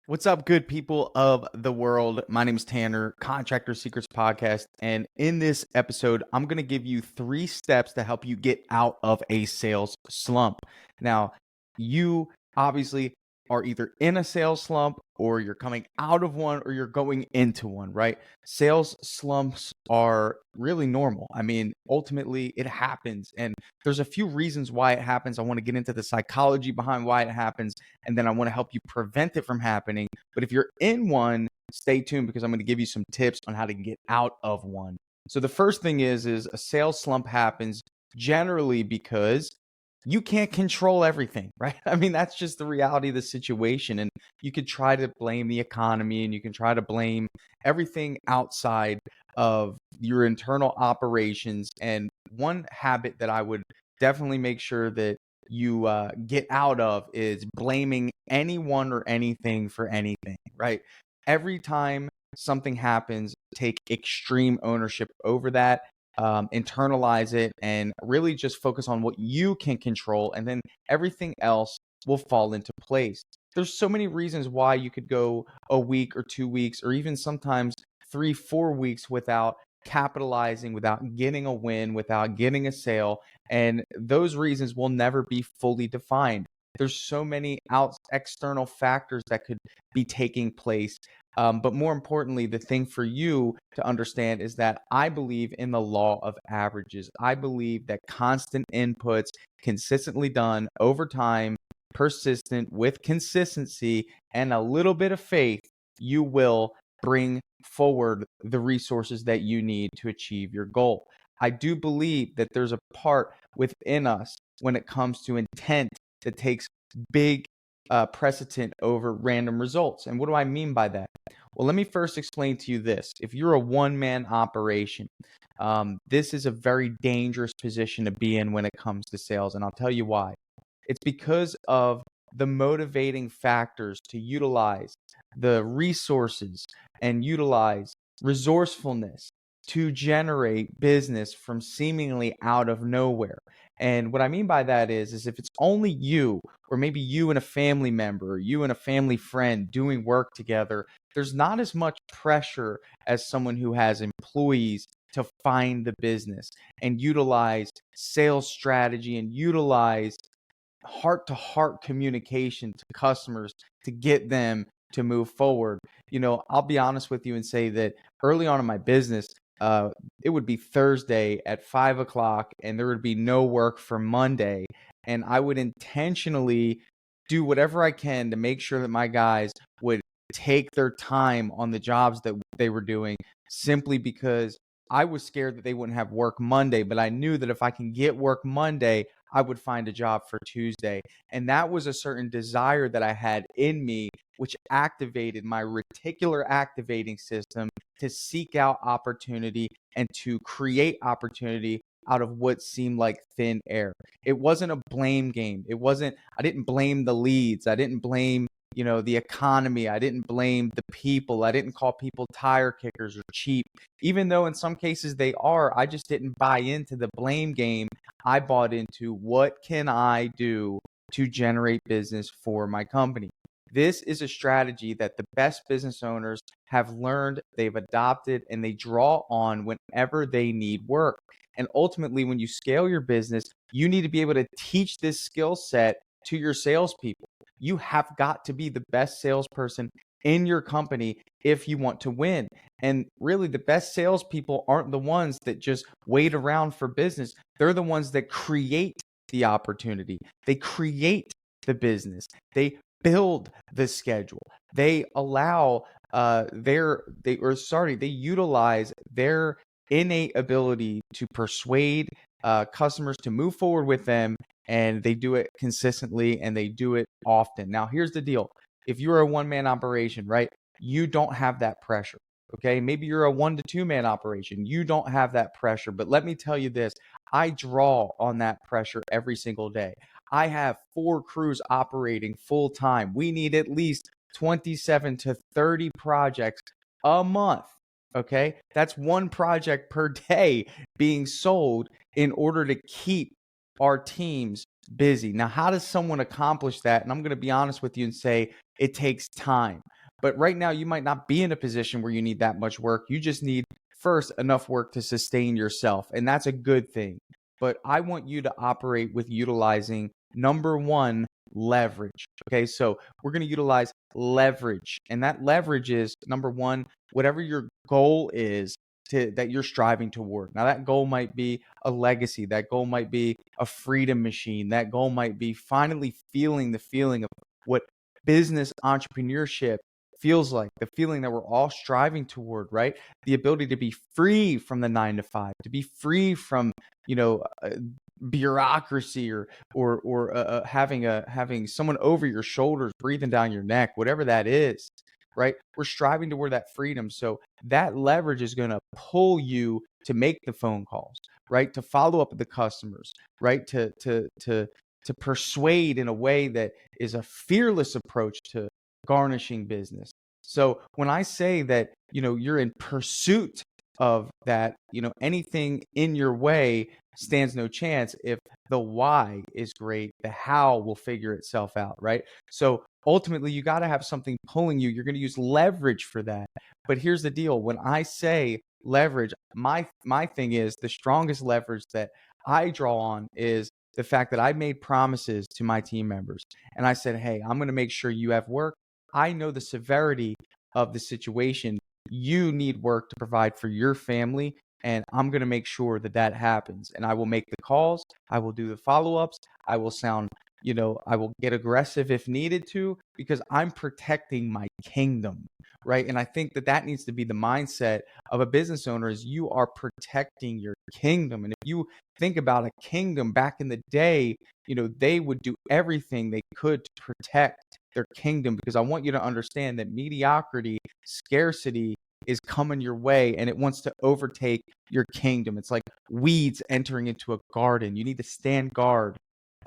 What's up, good people of the world? My name is Tanner, Contractor Secrets Podcast. And in this episode, I'm going to give you 3 steps to help you get out of a sales slump. Now, you obviously are either in a sales slump or you're coming out of one or you're going into one, right? Sales slumps are really normal. I mean, ultimately, it happens. And there's a few reasons why it happens. I want to get into the psychology behind why it happens, and then I want to help you prevent it from happening. But if you're in one, stay tuned because I'm going to give you some tips on how to get out of one. So the first thing is a sales slump happens generally because you can't control everything, right? I mean, that's just the reality of the situation. And you could try to blame the economy and you can try to blame everything outside of your internal operations. And one habit that I would definitely make sure that you get out of is blaming anyone or anything for anything, right? Every time something happens, take extreme ownership over that, internalize it, and really just focus on what you can control, and then everything else will fall into place. There's so many reasons why you could go a week or 2 weeks, or even sometimes 3, 4 weeks without capitalizing, without getting a win, without getting a sale. And those reasons will never be fully defined. There's so many external factors that could be taking place. But more importantly, the thing for you to understand is that I believe in the law of averages. I believe that constant inputs, consistently done over time, persistent with consistency and a little bit of faith, you will bring forward the resources that you need to achieve your goal. I do believe that there's a part within us when it comes to intent that takes big precedent over random results. And what do I mean by that? Well, let me first explain to you this. If you're a one-man operation, this is a very dangerous position to be in when it comes to sales. And I'll tell you why. It's because of the motivating factors to utilize the resources and utilize resourcefulness to generate business from seemingly out of nowhere. And what I mean by that is if it's only you, or maybe you and a family member, or you and a family friend doing work together, there's not as much pressure as someone who has employees to find the business and utilize sales strategy and utilize heart to heart communication to customers to get them to move forward. I'll be honest with you and say that early on in my business, it would be Thursday at 5 o'clock and there would be no work for Monday. And I would intentionally do whatever I can to make sure that my guys would take their time on the jobs that they were doing, simply because I was scared that they wouldn't have work Monday. But I knew that if I can get work Monday, I would find a job for Tuesday. And that was a certain desire that I had in me, which activated my reticular activating system to seek out opportunity and to create opportunity out of what seemed like thin air. It wasn't a blame game. I didn't blame the leads. I didn't blame, the economy. I didn't blame the people. I didn't call people tire kickers or cheap, even though in some cases they are. I just didn't buy into the blame game. I bought into what can I do to generate business for my company. This is a strategy that the best business owners have learned, they've adopted, and they draw on whenever they need work. And ultimately, when you scale your business, you need to be able to teach this skill set to your salespeople. You have got to be the best salesperson in your company if you want to win. And really, the best salespeople aren't the ones that just wait around for business. They're the ones that create the opportunity. They create the business. They build the schedule. They allow they utilize their innate ability to persuade customers to move forward with them, and they do it consistently and they do it often. Now, here's the deal. If you're a one-man operation, right, you don't have that pressure. Okay, maybe you're a 1 to 2 man operation. You don't have that pressure. But let me tell you this, I draw on that pressure every single day. I have 4 crews operating full time. We need at least 27 to 30 projects a month. Okay, that's 1 project per day being sold in order to keep our teams busy. Now, how does someone accomplish that? And I'm going to be honest with you and say it takes time. But right now, you might not be in a position where you need that much work. You just need first enough work to sustain yourself. And that's a good thing. But I want you to operate with utilizing number one, leverage. Okay. So we're going to utilize leverage. And that leverage is number one, whatever your goal is that you're striving toward. Now, that goal might be a legacy. That goal might be a freedom machine. That goal might be finally feeling the feeling of what business entrepreneurship feels like, the feeling that we're all striving toward, right? The ability to be free from the 9 to 5, to be free from, you know, bureaucracy or having someone over your shoulders breathing down your neck, whatever that is, right? We're striving toward that freedom. So that leverage is going to pull you to make the phone calls, right? To follow up with the customers, right? To persuade in a way that is a fearless approach to garnishing business. So when I say that, you know, you're in pursuit of that, you know, anything in your way stands no chance. If the why is great, the how will figure itself out, right? So ultimately, you got to have something pulling you. You're going to use leverage for that. But here's the deal: when I say leverage, my thing is the strongest leverage that I draw on is the fact that I made promises to my team members, and I said, "Hey, I'm going to make sure you have work. I know the severity of the situation. You need work to provide for your family, and I'm going to make sure that that happens. And I will make the calls. I will do the follow-ups. I will sound, you know, I will get aggressive if needed to, because I'm protecting my kingdom, right? And I think that that needs to be the mindset of a business owner, is you are protecting your kingdom. And if you think about a kingdom back in the day, you know, they would do everything they could to protect their kingdom, because I want you to understand that mediocrity, scarcity is coming your way, and it wants to overtake your kingdom. It's like weeds entering into a garden. You need to stand guard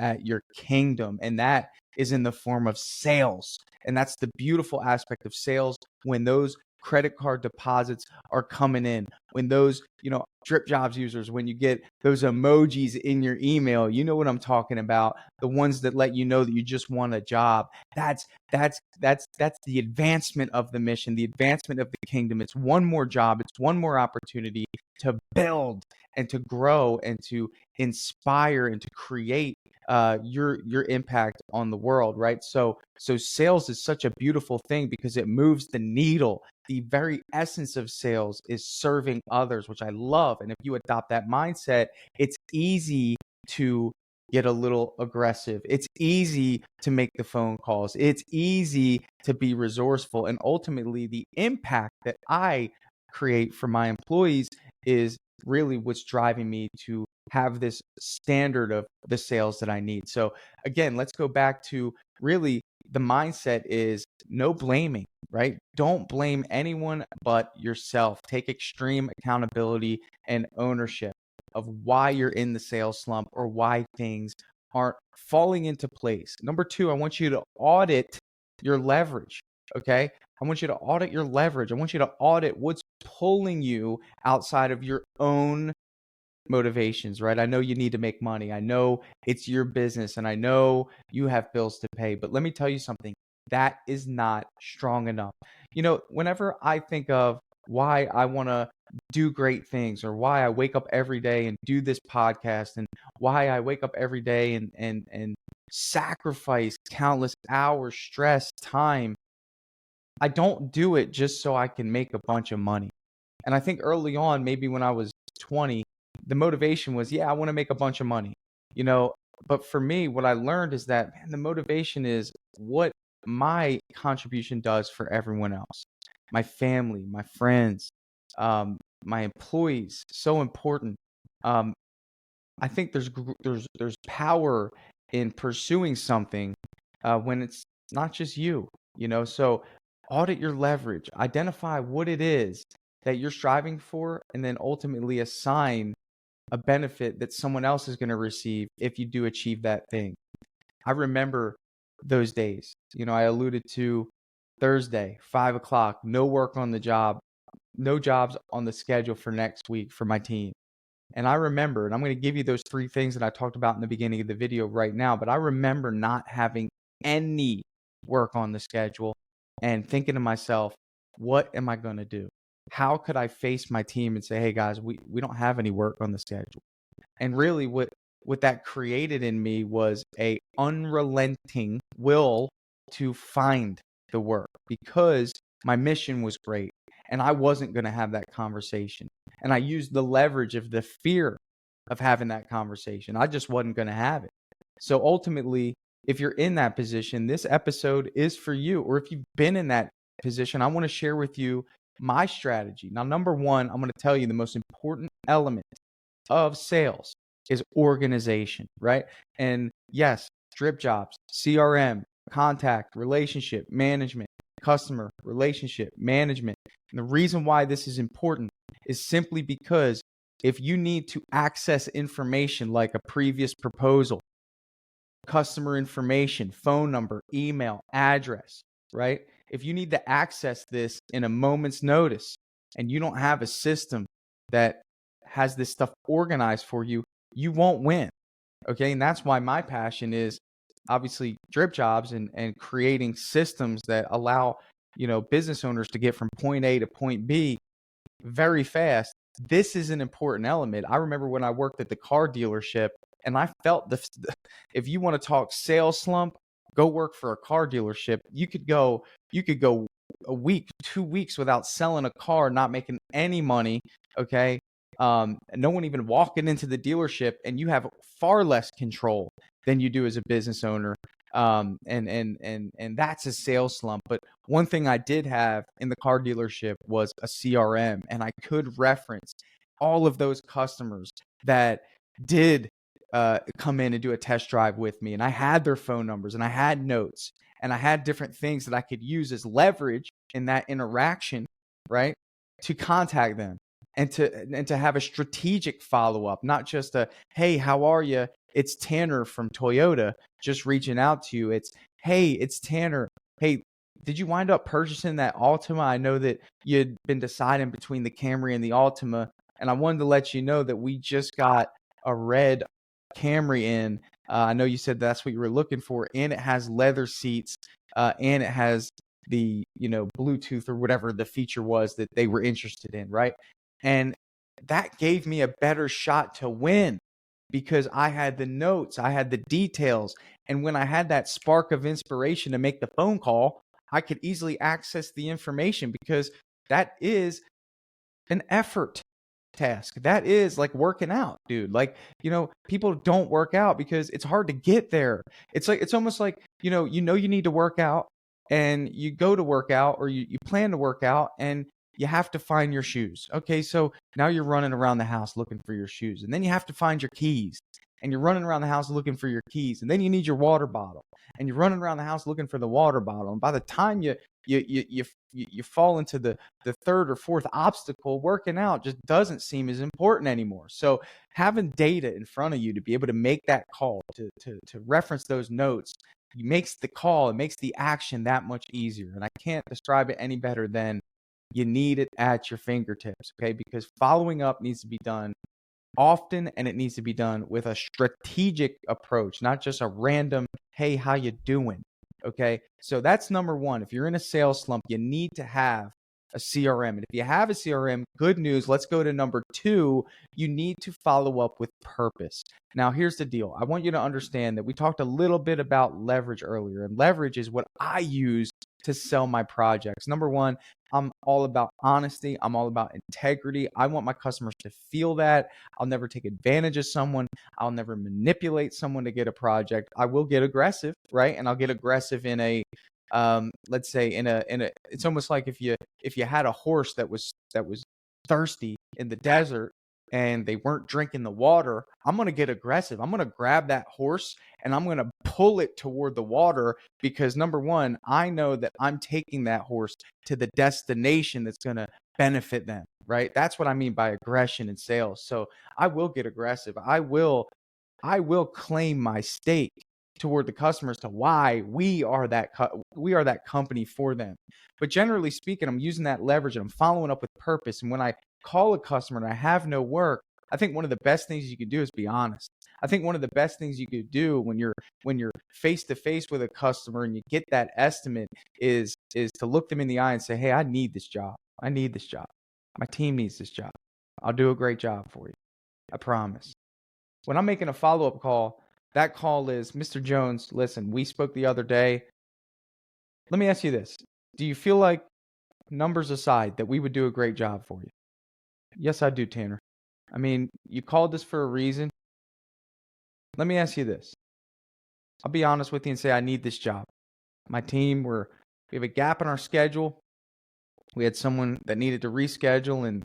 at your kingdom, and that is in the form of sales. And that's the beautiful aspect of sales, when those credit card deposits are coming in, when those, you know, Dripjobs users, when you get those emojis in your email, you know what I'm talking about, the ones that let you know that you just want a job. That's the advancement of the mission, the advancement of the kingdom. It's one more job, it's one more opportunity to build and to grow and to inspire and to create your impact on the world, right? So sales is such a beautiful thing because it moves the needle. The very essence of sales is serving others, which I love. And if you adopt that mindset, it's easy to get a little aggressive. It's easy to make the phone calls. It's easy to be resourceful. And ultimately, the impact that I create for my employees is really what's driving me to have this standard of the sales that I need. So again, let's go back to really the mindset is no blaming, right? Don't blame anyone but yourself. Take extreme accountability and ownership of why you're in the sales slump or why things aren't falling into place. Number two, I want you to audit your leverage. Okay. I want you to audit your leverage. I want you to audit what's pulling you outside of your own motivations, right? I know you need to make money. I know it's your business and I know you have bills to pay, but let me tell you something. That is not strong enough. You know, whenever I think of why I want to do great things, or why I wake up every day and do this podcast, and why I wake up every day and sacrifice countless hours, stress, time, I don't do it just so I can make a bunch of money. And I think early on, maybe when I was 20, the motivation was, yeah, I want to make a bunch of money, you know. But for me, what I learned is that, man, the motivation is what my contribution does for everyone else, my family, my friends, my employees. So important. Um, I think there's power in pursuing something when it's not just you, you know. So audit your leverage, identify what it is that you're striving for, and then ultimately assign a benefit that someone else is going to receive if you do achieve that thing. I remember those days. You know, I alluded to Thursday, 5 o'clock, no work on the job, no jobs on the schedule for next week for my team. And I remember, and I'm going to give you those 3 things that I talked about in the beginning of the video right now, but I remember not having any work on the schedule and thinking to myself, what am I going to do? How could I face my team and say, hey guys, we don't have any work on the schedule? And really what that created in me was a unrelenting will to find the work, because my mission was great and I wasn't going to have that conversation. And I used the leverage of the fear of having that conversation. I just wasn't going to have it. So ultimately, if you're in that position, this episode is for you. Or if you've been in that position, I want to share with you my strategy. Now, number one, I'm going to tell you the most important element of sales is organization, right? And yes, Dripjobs, CRM, contact, relationship management, customer relationship management. And the reason why this is important is simply because if you need to access information like a previous proposal, customer information, phone number, email, address, right? If you need to access this in a moment's notice and you don't have a system that has this stuff organized for you, you won't win. Okay. And that's why my passion is obviously Dripjobs and creating systems that allow, business owners to get from point A to point B very fast. This is an important element. I remember when I worked at the car dealership and I felt if you want to talk sales slump, go work for a car dealership. You could go a week, 2 weeks without selling a car, not making any money. Okay. No one even walking into the dealership, and you have far less control than you do as a business owner. And that's a sales slump. But one thing I did have in the car dealership was a CRM, and I could reference all of those customers that did come in and do a test drive with me. And I had their phone numbers and I had notes and I had different things that I could use as leverage in that interaction, right? To contact them and to have a strategic follow-up, not just a, hey, how are you? It's Tanner from Toyota just reaching out to you. It's, hey, it's Tanner. Hey, did you wind up purchasing that Altima? I know that you'd been deciding between the Camry and the Altima, and I wanted to let you know that we just got a red Camry in. I know you said that's what you were looking for, and it has leather seats, and it has the Bluetooth or whatever the feature was that they were interested in, right? And that gave me a better shot to win because I had the notes, I had the details, and when I had that spark of inspiration to make the phone call, I could easily access the information because that is an effort task. That is like working out, dude. Like, people don't work out because it's hard to get there. It's almost like, you need to work out and you go to work out, or you plan to work out and you have to find your shoes. Okay. So now you're running around the house looking for your shoes, and then you have to find your keys, and you're running around the house looking for your keys. And then you need your water bottle, and you're running around the house looking for the water bottle. And by the time you fall into the third or fourth obstacle, working out just doesn't seem as important anymore. So having data in front of you to be able to make that call, to reference those notes, makes the call, it makes the action that much easier. And I can't describe it any better than you need it at your fingertips. Okay. Because following up needs to be done often, and it needs to be done with a strategic approach, not just a random, hey, how you doing? Okay. So that's number one. If you're in a sales slump, you need to have a CRM. And if you have a CRM, good news. Let's go to number two. You need to follow up with purpose. Now, here's the deal. I want you to understand that we talked a little bit about leverage earlier, and leverage is what I use to sell my projects. Number one, I'm all about honesty. I'm all about integrity. I want my customers to feel that. I'll never take advantage of someone. I'll never manipulate someone to get a project. I will get aggressive, right? And I'll get aggressive in a, let's say it's almost like if you had a horse that was thirsty in the desert and they weren't drinking the water, I'm going to get aggressive. I'm going to grab that horse and I'm going to pull it toward the water, because number one, I know that I'm taking that horse to the destination that's going to benefit them, right? That's what I mean by aggression in sales. So I will get aggressive. I will claim my stake toward the customers to why we are that company for them. But generally speaking, I'm using that leverage and I'm following up with purpose. And when I call a customer and I have no work, I think one of the best things you could do is be honest. I think one of the best things you could do when you're face to face with a customer and you get that estimate is to look them in the eye and say, "Hey, I need this job. I need this job. My team needs this job. I'll do a great job for you. I promise." When I'm making a follow-up call, that call is, "Mr. Jones, listen, we spoke the other day. Let me ask you this. Do you feel like, numbers aside, that we would do a great job for you?" "Yes, I do, Tanner. I mean, you called us for a reason. Let me ask you this. I'll be honest with you and say I need this job. My team, we have a gap in our schedule. We had someone that needed to reschedule, and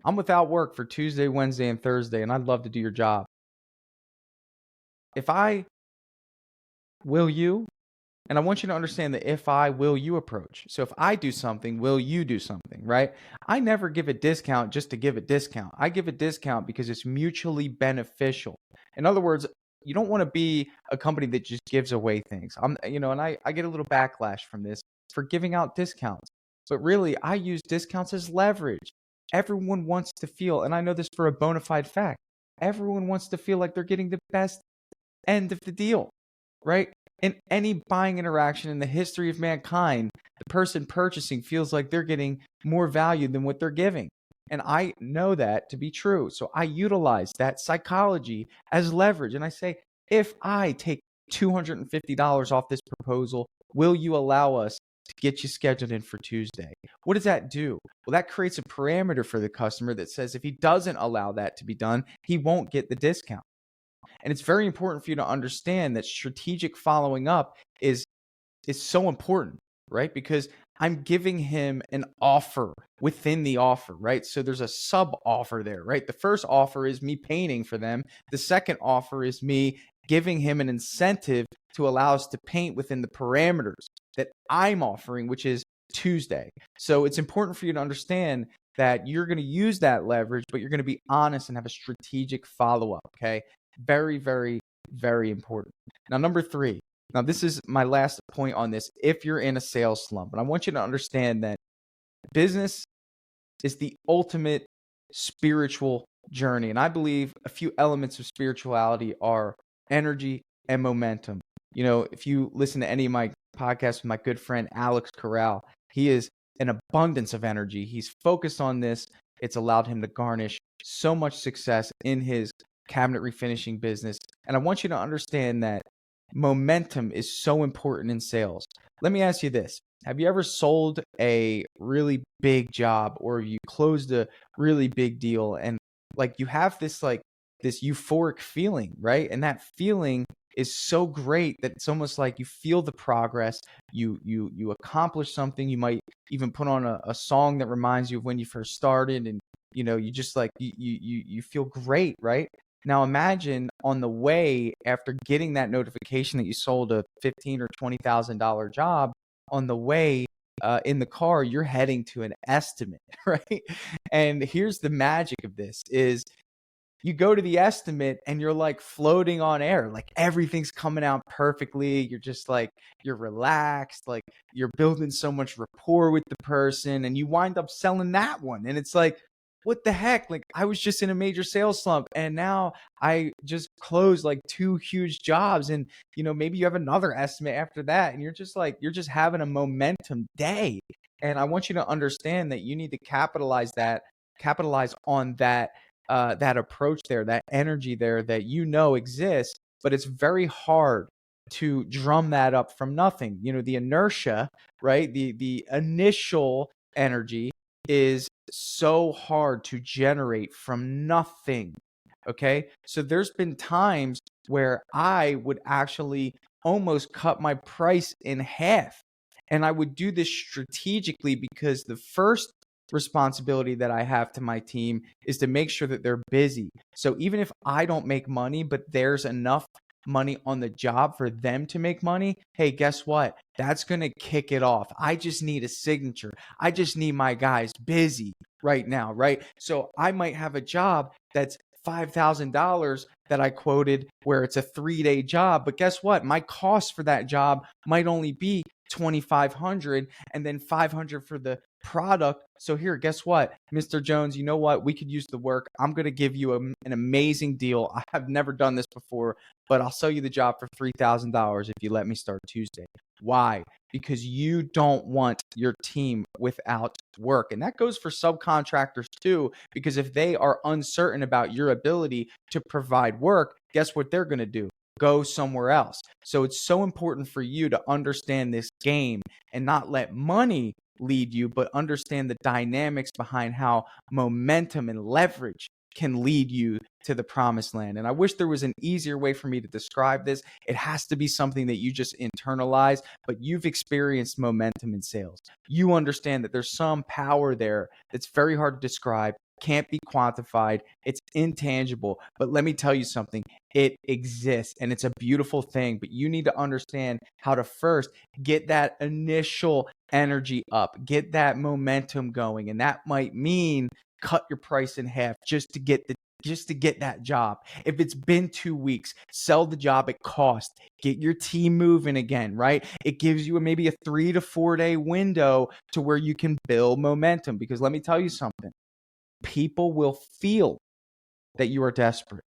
I'm without work for Tuesday, Wednesday, and Thursday, and I'd love to do your job. If I will you, and I want you to understand the if I will you approach. So if I do something, will you do something, right? I never give a discount just to give a discount. I give a discount because it's mutually beneficial. In other words, you don't want to be a company that just gives away things. And I get a little backlash from this for giving out discounts. But really, I use discounts as leverage. Everyone wants to feel, and I know this for a bona fide fact, everyone wants to feel like they're getting the best end of the deal, right? In any buying interaction in the history of mankind, the person purchasing feels like they're getting more value than what they're giving. And I know that to be true. So I utilize that psychology as leverage. And I say, if I take $250 off this proposal, will you allow us to get you scheduled in for Tuesday? What does that do? Well, that creates a parameter for the customer that says if he doesn't allow that to be done, he won't get the discount. And it's very important for you to understand that strategic following up is so important, right? Because I'm giving him an offer within the offer, right? So there's a sub offer there, right? The first offer is me painting for them. The second offer is me giving him an incentive to allow us to paint within the parameters that I'm offering, which is Tuesday. So it's important for you to understand that you're going to use that leverage, but you're going to be honest and have a strategic follow-up, okay? Very, very, very important. Now, number 3. Now, this is my last point on this. If you're in a sales slump, and I want you to understand that business is the ultimate spiritual journey. And I believe a few elements of spirituality are energy and momentum. You know, if you listen to any of my podcasts with my good friend Alex Corral, he is an abundance of energy. He's focused on this. It's allowed him to garnish so much success in his cabinet refinishing business. And I want you to understand that momentum is so important in sales. Let me ask you this. Have you ever sold a really big job, or you closed a really big deal, and like you have this euphoric feeling, right? And that feeling is so great that it's almost like you feel the progress, you accomplish something. You might even put on a song that reminds you of when you first started, and you just like you feel great, right? Now imagine on the way, after getting that notification that you sold a $15,000 or $20,000 job, on the way in the car, you're heading to an estimate, right? And here's the magic of this is you go to the estimate and you're like floating on air, like everything's coming out perfectly. You're just like, you're relaxed, like you're building so much rapport with the person, and you wind up selling that one. And it's like, what the heck? Like, I was just in a major sales slump, and now I just closed like 2 huge jobs. And, maybe you have another estimate after that, and you're just having a momentum day. And I want you to understand that you need to capitalize on that approach there, that energy there that exists, but it's very hard to drum that up from nothing. The inertia, right? The initial energy is so hard to generate from nothing. Okay. So there's been times where I would actually almost cut my price in half. And I would do this strategically because the first responsibility that I have to my team is to make sure that they're busy. So even if I don't make money, but there's enough money on the job for them to make money, hey, guess what? That's going to kick it off. I just need a signature. I just need my guys busy right now, right? So I might have a job that's $5,000 that I quoted where it's a 3-day job, but guess what? My cost for that job might only be $2,500 and then $500 for the product. So here, guess what, Mr. Jones, you know what? We could use the work. I'm going to give you an amazing deal. I have never done this before, but I'll sell you the job for $3,000 if you let me start Tuesday. Why? Because you don't want your team without work. And that goes for subcontractors too, because if they are uncertain about your ability to provide work, guess what they're going to do? Go somewhere else. So it's so important for you to understand this game and not let money lead you, but understand the dynamics behind how momentum and leverage can lead you to the promised land. And I wish there was an easier way for me to describe this. It has to be something that you just internalize, but you've experienced momentum in sales. You understand that there's some power there that's very hard to describe, can't be quantified, it's intangible. But let me tell you something, it exists and it's a beautiful thing. But you need to understand how to first get that initial energy up, get that momentum going. And that might mean cut your price in half just to get that job. If it's been 2 weeks, sell the job at cost. Get your team moving again, right? It gives you maybe a 3 to 4 day window to where you can build momentum. Because let me tell you something, people will feel that you are desperate,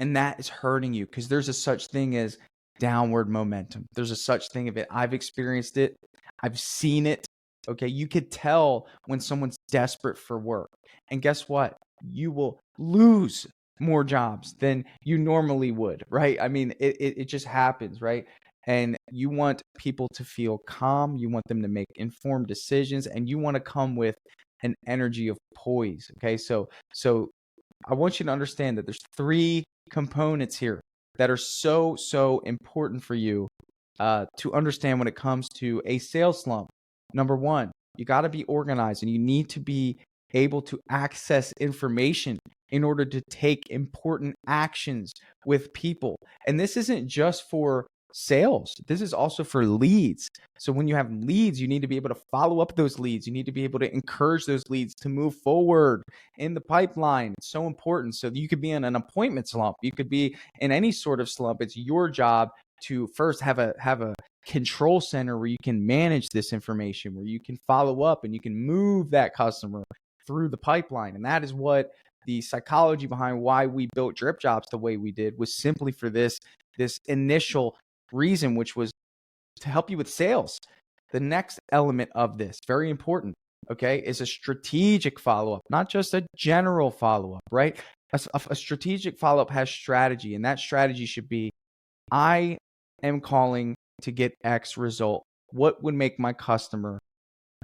and that is hurting you, because there's a such thing as downward momentum. There's a such thing of it. I've experienced it. I've seen it. Okay. You could tell when someone's desperate for work. And guess what? You will lose more jobs than you normally would, right? I mean, it just happens, right? And you want people to feel calm. You want them to make informed decisions, and you want to come with an energy of poise. Okay. So I want you to understand that there's 3 components here that are so important for you to understand when it comes to a sales slump. Number 1, you got to be organized, and you need to be able to access information in order to take important actions with people. And this isn't just for sales. This is also for leads. So when you have leads, you need to be able to follow up those leads. You need to be able to encourage those leads to move forward in the pipeline. It's so important. So you could be in an appointment slump. You could be in any sort of slump. It's your job to first have a control center where you can manage this information, where you can follow up and you can move that customer through the pipeline. And that is what the psychology behind why we built Dripjobs the way we did, was simply for this initial reason, which was to help you with sales. The next element of this, very important, okay, is a strategic follow-up, not just a general follow-up, right? A strategic follow-up has strategy, and that strategy should be, I am calling to get X result. What would make my customer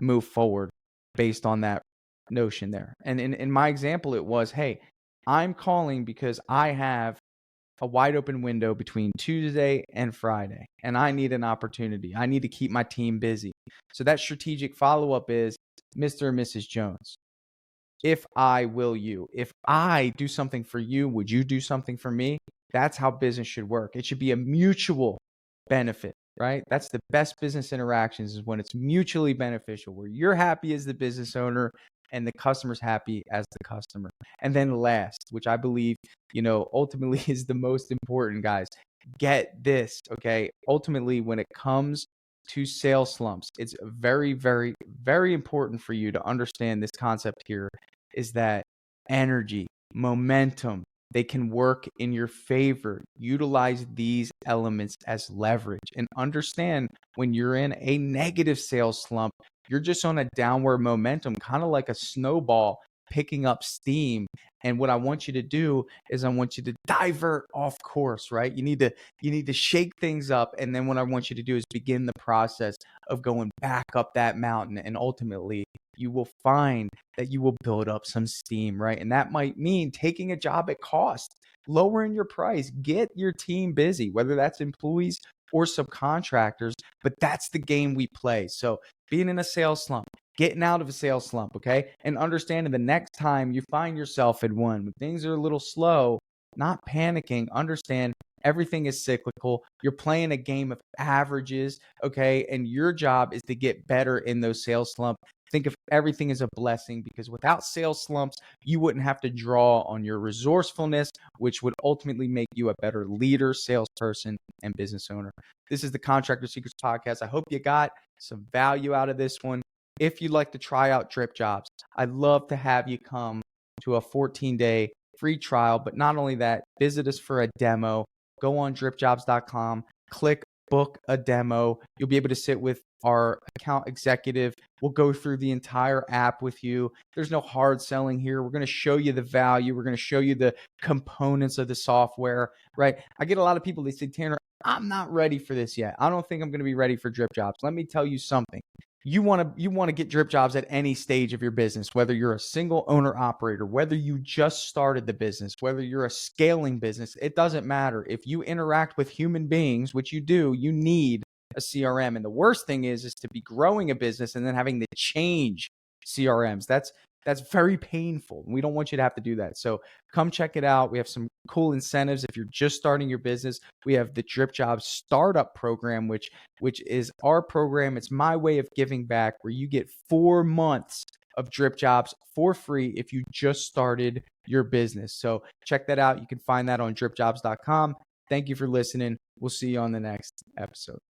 move forward based on that notion there? And in my example, it was, hey, I'm calling because I have a wide open window between Tuesday and Friday, and I need an opportunity. I need to keep my team busy. So that strategic follow-up is, Mr. and Mrs. Jones, if I do something for you, would you do something for me? That's how business should work. It should be a mutual benefit, right? That's the best business interactions, is when it's mutually beneficial, where you're happy as the business owner and the customer's happy as the customer. And then last, which I believe, ultimately is the most important, guys, get this, okay? Ultimately, when it comes to sales slumps, it's very, very, very important for you to understand this concept here, is that energy, momentum, they can work in your favor. Utilize these elements as leverage, and understand when you're in a negative sales slump, you're just on a downward momentum, kind of like a snowball picking up steam. And what I want you to do is I want you to divert off course, right? You need to shake things up. And then what I want you to do is begin the process of going back up that mountain. And ultimately, you will find that you will build up some steam, right? And that might mean taking a job at cost, lowering your price, get your team busy, whether that's employees or subcontractors, but that's the game we play. So being in a sales slump, getting out of a sales slump, okay? And understanding the next time you find yourself in one, when things are a little slow, not panicking, understand everything is cyclical. You're playing a game of averages, okay? And your job is to get better in those sales slump Think of everything as a blessing, because without sales slumps, you wouldn't have to draw on your resourcefulness, which would ultimately make you a better leader, salesperson, and business owner. This is the Contractor Secrets Podcast. I hope you got some value out of this one. If you'd like to try out Dripjobs, I'd love to have you come to a 14-day free trial. But not only that, visit us for a demo. Go on dripjobs.com, click book a demo. You'll be able to sit with our account executive. We'll go through the entire app with you. There's no hard selling here. We're going to show you the value. We're going to show you the components of the software, right? I get a lot of people, they say, Tanner, I'm not ready for this yet. I don't think I'm going to be ready for Dripjobs. Let me tell you something. You want to get Dripjobs at any stage of your business, whether you're a single owner operator, whether you just started the business, whether you're a scaling business, it doesn't matter. If you interact with human beings, which you do, you need a CRM. And the worst thing is to be growing a business and then having to change CRMs. That's very painful. We don't want you to have to do that. So come check it out. We have some cool incentives if you're just starting your business. We have the Dripjobs Startup Program, which is our program. It's my way of giving back, where you get 4 months of Dripjobs for free if you just started your business. So check that out. You can find that on dripjobs.com. Thank you for listening. We'll see you on the next episode.